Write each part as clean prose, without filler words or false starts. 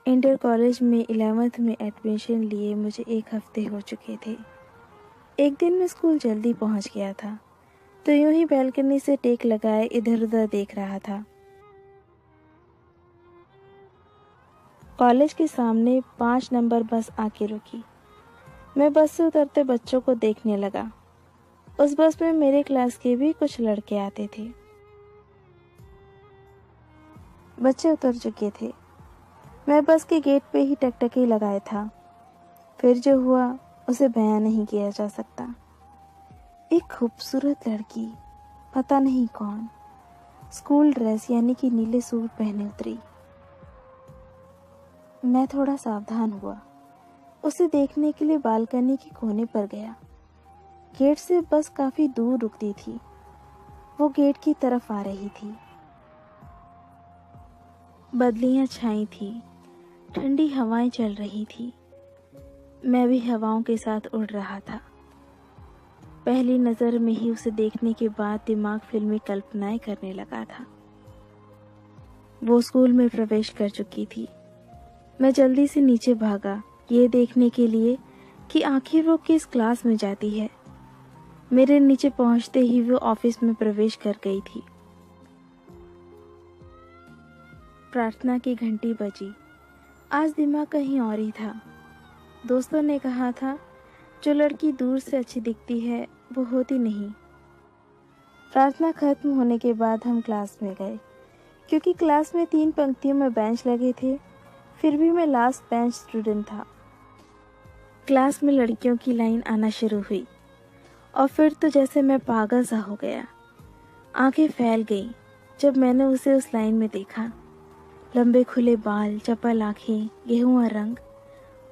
Inter college में 11th में admission लिए मुझे 1 हफ्ते हो चुके थे। एक दिन मैं स्कूल जल्दी पहुंच गया था, तो यूं ही बालकनी से टेक लगाए इधर-उधर देख रहा था। कॉलेज के सामने 5 नंबर बस आके रुकी। मैं बस से उतरते बच्चों को देखने लगा। उस बस में मेरे क्लास के भी कुछ लड़के आते थे। बच्चे उतर चुके थे। मैं बस के गेट पे ही टकटकी लगाए था। फिर जो हुआ उसे बयां नहीं किया जा सकता। एक खूबसूरत लड़की, पता नहीं कौन, स्कूल ड्रेस यानी कि नीले सूट पहने उतरी। मैं थोड़ा सावधान हुआ। उसे देखने के लिए बालकनी के कोने पर गया। गेट से बस काफी दूर रुकती थी। वो गेट की तरफ आ रही थी। बदलियां छाई थी, ठंडी हवाएं चल रही थी। मैं भी हवाओं के साथ उड़ रहा था। पहली नजर में ही उसे देखने के बाद दिमाग फिल्मी कल्पनाएं करने लगा था। वो स्कूल में प्रवेश कर चुकी थी। मैं जल्दी से नीचे भागा, ये देखने के लिए कि आखिर वो किस क्लास में जाती है। मेरे नीचे पहुंचते ही वो ऑफिस में प्रवेश कर गई थी। प्रार्थना की घंटी बजी। आज दिमाग कहीं और ही था। दोस्तों ने कहा था, जो लड़की दूर से अच्छी दिखती है वो होती नहीं। प्रार्थना खत्म होने के बाद हम क्लास में गए। क्योंकि क्लास में 3 पंक्तियों में बेंच लगे थे, फिर भी मैं लास्ट बेंच स्टूडेंट था। क्लास में लड़कियों की लाइन आना शुरू हुई और फिर तो जैसे मैं पागल सा हो गया। आंखें फैल गईं जब मैंने उसे उस लाइन में देखा। लंबे खुले बाल, चपल आंखें, गेहुआ रंग।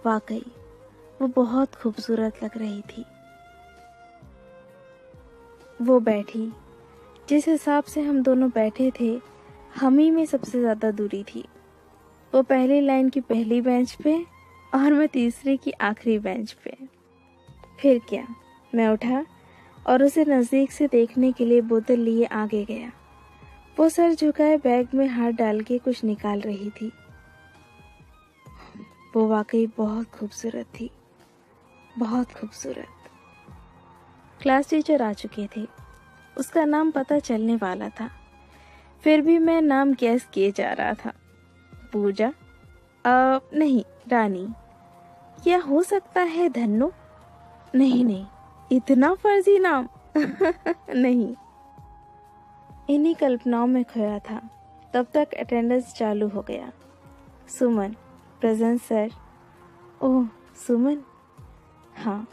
वाकई वो बहुत खूबसूरत लग रही थी। वो बैठी। जिस हिसाब से हम दोनों बैठे थे, हम ही में सबसे ज्यादा दूरी थी। वो पहली लाइन की पहली बेंच पे और मैं तीसरी की आखिरी बेंच पे। फिर क्या, मैं उठा और उसे नजदीक से देखने के लिए बोतल लिए आगे गया। वो सर झुकाए बैग में हाथ डाल के कुछ निकाल रही थी। वो वाकई बहुत खूबसूरत थी, बहुत खूबसूरत। क्लास टीचर आ चुके थे। उसका नाम पता चलने वाला था। फिर भी मैं नाम गैस किए जा रहा था। पूजा? नहीं, रानी। क्या हो सकता है धन्नो? नहीं, इतना फर्जी नाम। नहीं। इन्हीं कल्पनाओं में खोया था। तब तक अटेंडेंस चालू हो गया। सुमन, प्रेजेंट सर। ओह, सुमन। हाँ,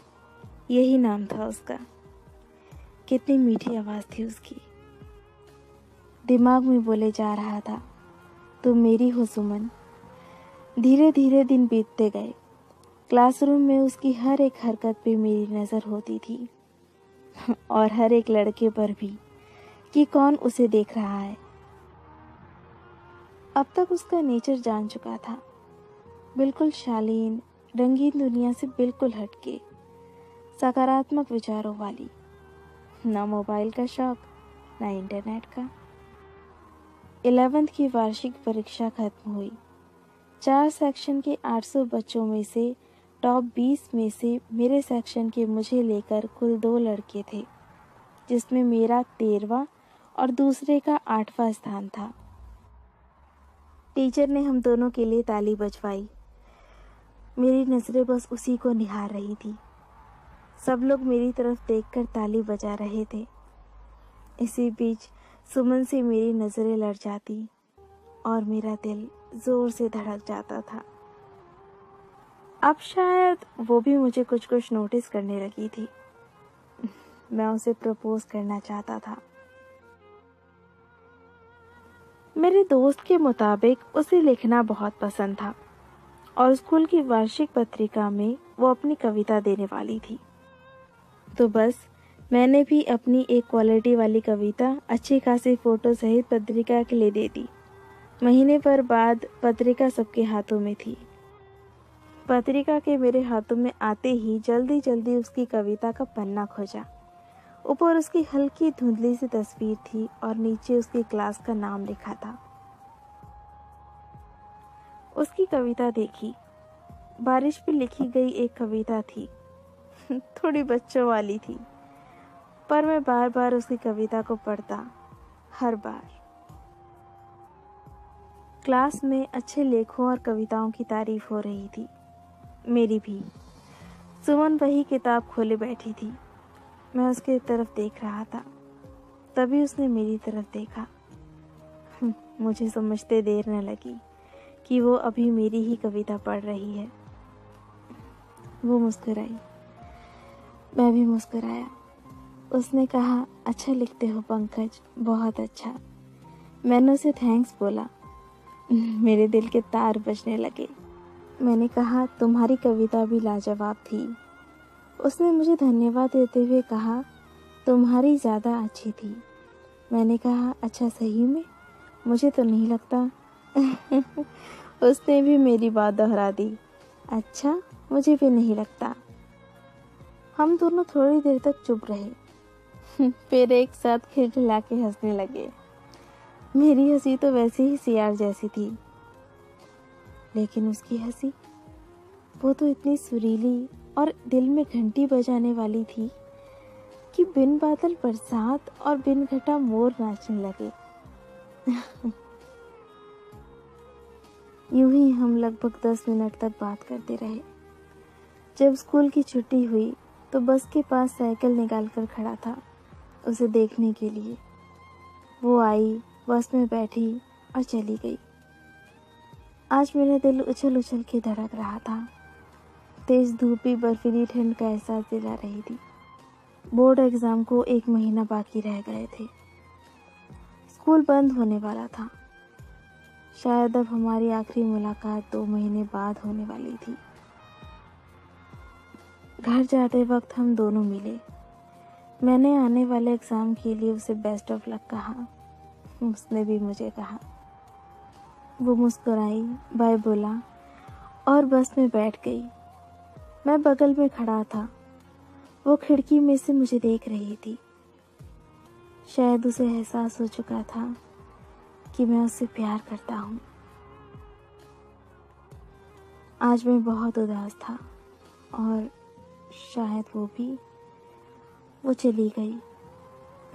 यही नाम था उसका। कितनी मीठी आवाज थी उसकी। दिमाग में बोले जा रहा था, तुम मेरी हो सुमन। धीरे धीरे दिन बीतते गए। क्लासरूम में उसकी हर एक हरकत पे मेरी नजर होती थी और हर एक लड़के पर भी, कि कौन उसे देख रहा है। अब तक उसका नेचर जान चुका था। बिल्कुल शालीन, रंगीन दुनिया से बिल्कुल हटके, सकारात्मक विचारों वाली। ना मोबाइल का शौक, ना इंटरनेट का। 11th की वार्षिक परीक्षा खत्म हुई। 4 सेक्शन के 800 बच्चों में से टॉप 20 में से मेरे सेक्शन के मुझे लेकर कुल 2 लड़के थे, जिसमें मेरा 13वां और दूसरे का 8वां स्थान था। टीचर ने हम दोनों के लिए ताली बजवाई। मेरी नजरें बस उसी को निहार रही थी। सब लोग मेरी तरफ देखकर ताली बजा रहे थे। इसी बीच सुमन से मेरी नजरें लड़ जाती और मेरा दिल जोर से धड़क जाता था। अब शायद वो भी मुझे कुछ कुछ नोटिस करने लगी थी। मैं उसे प्रपोज करना चाहता था। मेरे दोस्त के मुताबिक उसे लिखना बहुत पसंद था और स्कूल की वार्षिक पत्रिका में वो अपनी कविता देने वाली थी। तो बस मैंने भी अपनी एक क्वालिटी वाली कविता अच्छी खासी फोटो सहित पत्रिका के लिए दे दी। महीने भर बाद पत्रिका सबके हाथों में थी। पत्रिका के मेरे हाथों में आते ही जल्दी जल्दी उसकी कविता का पन्ना खोजा। ऊपर उसकी हल्की धुंधली सी तस्वीर थी और नीचे उसकी क्लास का नाम लिखा था। उसकी कविता देखी। बारिश पे लिखी गई एक कविता थी। थोड़ी बच्चों वाली थी, पर मैं बार बार उसकी कविता को पढ़ता, हर बार। क्लास में अच्छे लेखों और कविताओं की तारीफ हो रही थी, मेरी भी। सुमन वही किताब खोले बैठी थी। मैं उसके तरफ देख रहा था, तभी उसने मेरी तरफ देखा। मुझे समझते देर न लगी कि वो अभी मेरी ही कविता पढ़ रही है। वो मुस्कुराई, मैं भी मुस्कुराया। उसने कहा, अच्छा लिखते हो पंकज, बहुत अच्छा। मैंने उसे थैंक्स बोला। मेरे दिल के तार बजने लगे। मैंने कहा, तुम्हारी कविता भी लाजवाब थी। उसने मुझे धन्यवाद देते हुए कहा, तुम्हारी ज़्यादा अच्छी थी। मैंने कहा, अच्छा सही में? मुझे तो नहीं लगता। उसने भी मेरी बात दोहरा दी। अच्छा, मुझे भी नहीं लगता। हम दोनों थोड़ी देर तक चुप रहे। फिर एक साथ खिलखिला के हंसने लगे। मेरी हंसी तो वैसे ही सियार जैसी थी, लेकिन उसकी हंसी, वो तो इतनी सुरीली और दिल में घंटी बजाने वाली थी कि बिन बादल बरसात और बिन घटा मोर नाचने लगे। यूं ही हम लगभग 10 मिनट तक बात करते रहे। जब स्कूल की छुट्टी हुई तो बस के पास साइकिल निकाल कर खड़ा था उसे देखने के लिए। वो आई, बस में बैठी और चली गई। आज मेरा दिल उछल उछल के धड़क रहा था। तेज धूप भी बर्फीली ठंड का एहसास दिला रही थी। बोर्ड एग्जाम को 1 महीना बाकी रह गए थे। स्कूल बंद होने वाला था। शायद अब हमारी आखिरी मुलाकात 2 महीने बाद होने वाली थी। घर जाते वक्त हम दोनों मिले। मैंने आने वाले एग्जाम के लिए उसे बेस्ट ऑफ लक कहा। उसने भी मुझे कहा। वो मुस्कुराई, बाय बोला और बस में बैठ गई। मैं बगल में खड़ा था। वो खिड़की में से मुझे देख रही थी। शायद उसे एहसास हो चुका था कि मैं उससे प्यार करता हूँ। आज मैं बहुत उदास था और शायद वो भी। वो चली गई।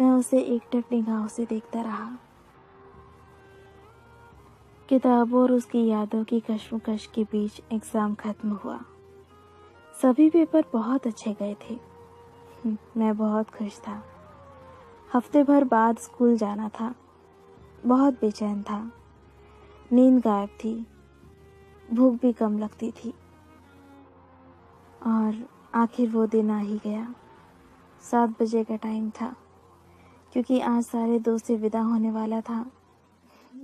मैं उसे एकटक निगाहों से देखता रहा। किताबों और उसकी यादों की कश्मकश के बीच एग्जाम खत्म हुआ। सभी पेपर बहुत अच्छे गए थे। मैं बहुत खुश था। हफ्ते भर बाद स्कूल जाना था। बहुत बेचैन था। नींद गायब थी। भूख भी कम लगती थी। और आखिर वो दिन आ ही गया। 7 बजे का टाइम था। क्योंकि आज सारे दोस्त से विदा होने वाला था,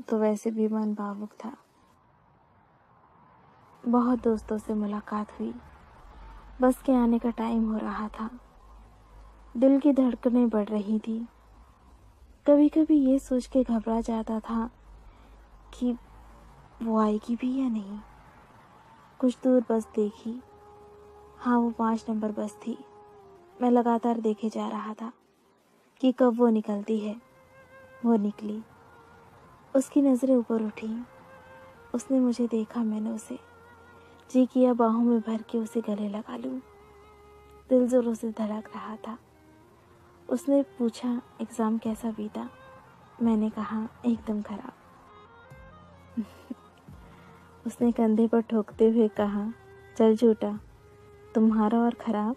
तो वैसे भी मन भावुक था। बहुत दोस्तों से मुलाकात हुई। बस के आने का टाइम हो रहा था। दिल की धड़कनें बढ़ रही थी। कभी कभी ये सोच के घबरा जाता था कि वो आएगी भी या नहीं। कुछ दूर बस देखी। हाँ, वो 5 नंबर बस थी। मैं लगातार देखे जा रहा था कि कब वो निकलती है। वो निकली। उसकी नज़रें ऊपर उठी। उसने मुझे देखा, मैंने उसे। जी किया बाहों में भर के उसे गले लगा लूं। दिल जोरों से धड़क रहा था। उसने पूछा, एग्ज़ाम कैसा बीता? मैंने कहा, एकदम खराब। उसने कंधे पर ठोकते हुए कहा, चल झूठा, तुम्हारा और खराब?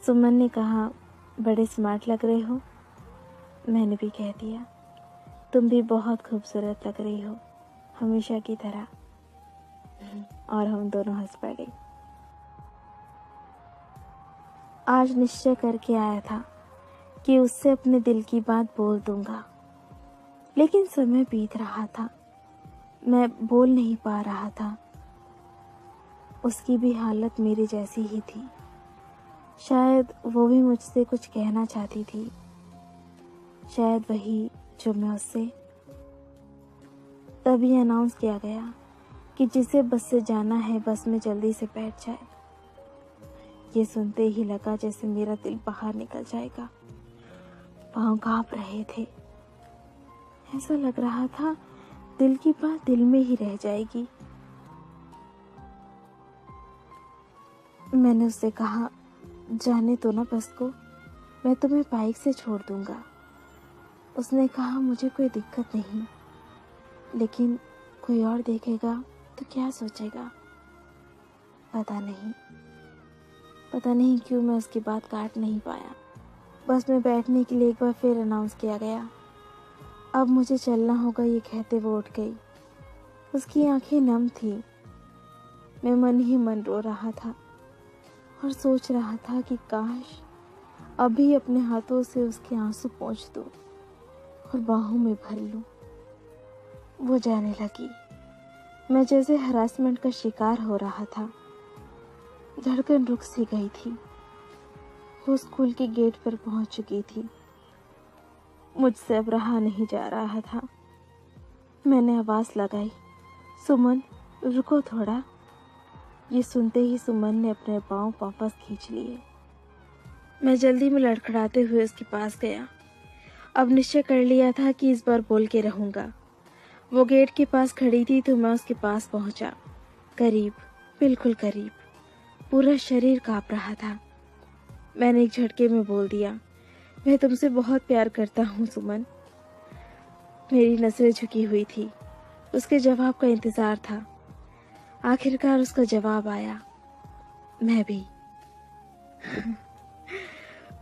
सुमन ने कहा, बड़े स्मार्ट लग रहे हो। मैंने भी कह दिया, तुम भी बहुत खूबसूरत लग रही हो, हमेशा की तरह। और हम दोनों हंस पड़े। आज निश्चय करके आया था कि उससे अपने दिल की बात बोल दूंगा, लेकिन समय बीत रहा था। मैं बोल नहीं पा रहा था। उसकी भी हालत मेरी जैसी ही थी। शायद वो भी मुझसे कुछ कहना चाहती थी। शायद वही जो मैं उससे। तभी अनाउंस किया गया कि जिसे बस से जाना है बस में जल्दी से बैठ जाए। ये सुनते ही लगा जैसे मेरा दिल बाहर निकल जाएगा। पाँव कांप रहे थे। ऐसा लग रहा था दिल की बात दिल में ही रह जाएगी। मैंने उससे कहा, जाने तो ना बस को, मैं तुम्हें बाइक से छोड़ दूंगा। उसने कहा, मुझे कोई दिक्कत नहीं, लेकिन कोई और देखेगा तो क्या सोचेगा। पता नहीं क्यों मैं उसकी बात काट नहीं पाया। बस में बैठने के लिए एक बार फिर अनाउंस किया गया। अब मुझे चलना होगा, ये कहते वो उठ गई। उसकी आंखें नम थी। मैं मन ही मन रो रहा था और सोच रहा था कि काश अभी अपने हाथों से उसके आंसू पोंछ दूं और बाहों में भर लूं। वो जाने लगी। मैं जैसे हरासमेंट का शिकार हो रहा था। धड़कन रुक सी गई थी। वो स्कूल के गेट पर पहुंच चुकी थी। मुझसे अब रहा नहीं जा रहा था। मैंने आवाज लगाई, सुमन रुको थोड़ा। ये सुनते ही सुमन ने अपने पाँव वापस खींच लिए। मैं जल्दी में लड़खड़ाते हुए उसके पास गया। अब निश्चय कर लिया था कि इस बार बोल के रहूंगा। वो गेट के पास खड़ी थी तो मैं उसके पास पहुंचा। करीब, बिल्कुल करीब। पूरा शरीर कांप रहा था। मैंने एक झटके में बोल दिया, मैं तुमसे बहुत प्यार करता हूँ सुमन। मेरी नजरें झुकी हुई थी। उसके जवाब का इंतजार था। आखिरकार उसका जवाब आया, मैं भी।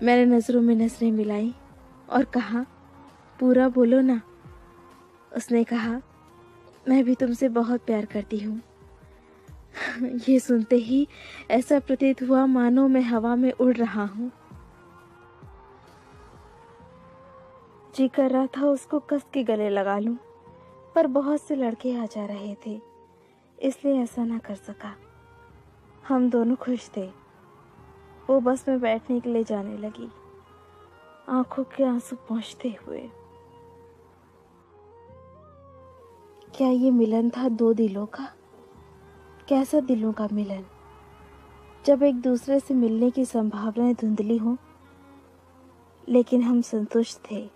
मैंने नजरों में नजरें मिलाई और कहा, पूरा बोलो ना। उसने कहा, मैं भी तुमसे बहुत प्यार करती हूँ। ये सुनते ही ऐसा प्रतीत हुआ मानो मैं हवा में उड़ रहा हूँ। जी कर रहा था उसको कस के गले लगा लूं, पर बहुत से लड़के आ जा रहे थे, इसलिए ऐसा ना कर सका। हम दोनों खुश थे। वो बस में बैठने के लिए जाने लगी, आंखों के आंसू पोंछते हुए। क्या ये मिलन था दो दिलों का? कैसा दिलों का मिलन, जब एक दूसरे से मिलने की संभावनाएं धुंधली हों, लेकिन हम संतुष्ट थे।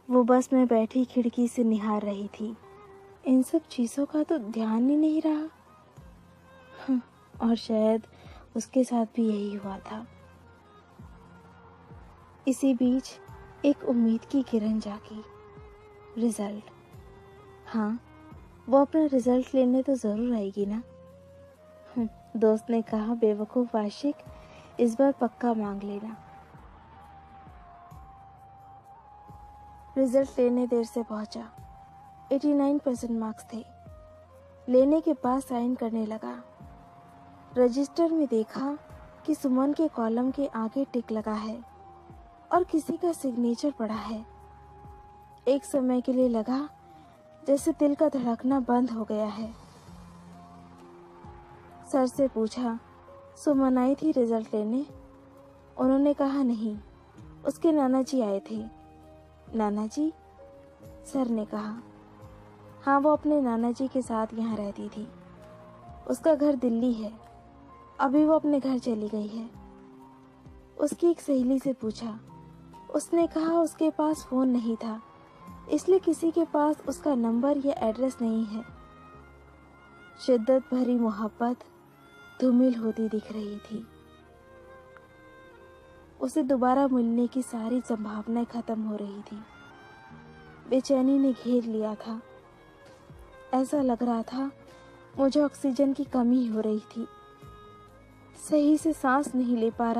वो बस में बैठी खिड़की से निहार रही थी। इन सब चीजों का तो ध्यान ही नहीं रहा। और शायद उसके साथ भी यही हुआ था। इसी बीच एक उम्मीद की किरण जागी। रिजल्ट। हाँ, वो अपना रिजल्ट लेने तो जरूर आएगी ना। दोस्त ने कहा, बेवकूफ आशिक, इस बार पक्का मांग लेना। रिजल्ट लेने देर से पहुंचा। 89% मार्क्स थे। लेने के बाद साइन करने लगा। रजिस्टर में देखा कि सुमन के कॉलम के आगे टिक लगा है और किसी का सिग्नेचर पड़ा है। एक समय के लिए लगा जैसे दिल का धड़कना बंद हो गया है। सर से पूछा, सुमन आई थी रिजल्ट लेने? उन्होंने कहा, नहीं, उसके नाना जी आए थे। नाना जी? सर ने कहा, हाँ, वो अपने नाना जी के साथ यहाँ रहती थी। उसका घर दिल्ली है। अभी वो अपने घर चली गई है। उसकी एक सहेली से पूछा, उसने कहा उसके पास फोन नहीं था, इसलिए किसी के पास उसका नंबर या एड्रेस नहीं है। शिद्दत भरी मोहब्बत धूमिल होती दिख रही थी। उसे दोबारा मिलने की सारी संभावनाएं खत्म हो रही थी। बेचैनी ने घेर लिया था। ऐसा लग रहा था मुझे ऑक्सीजन की कमी हो रही थी। सही से सांस नहीं ले पा रहा।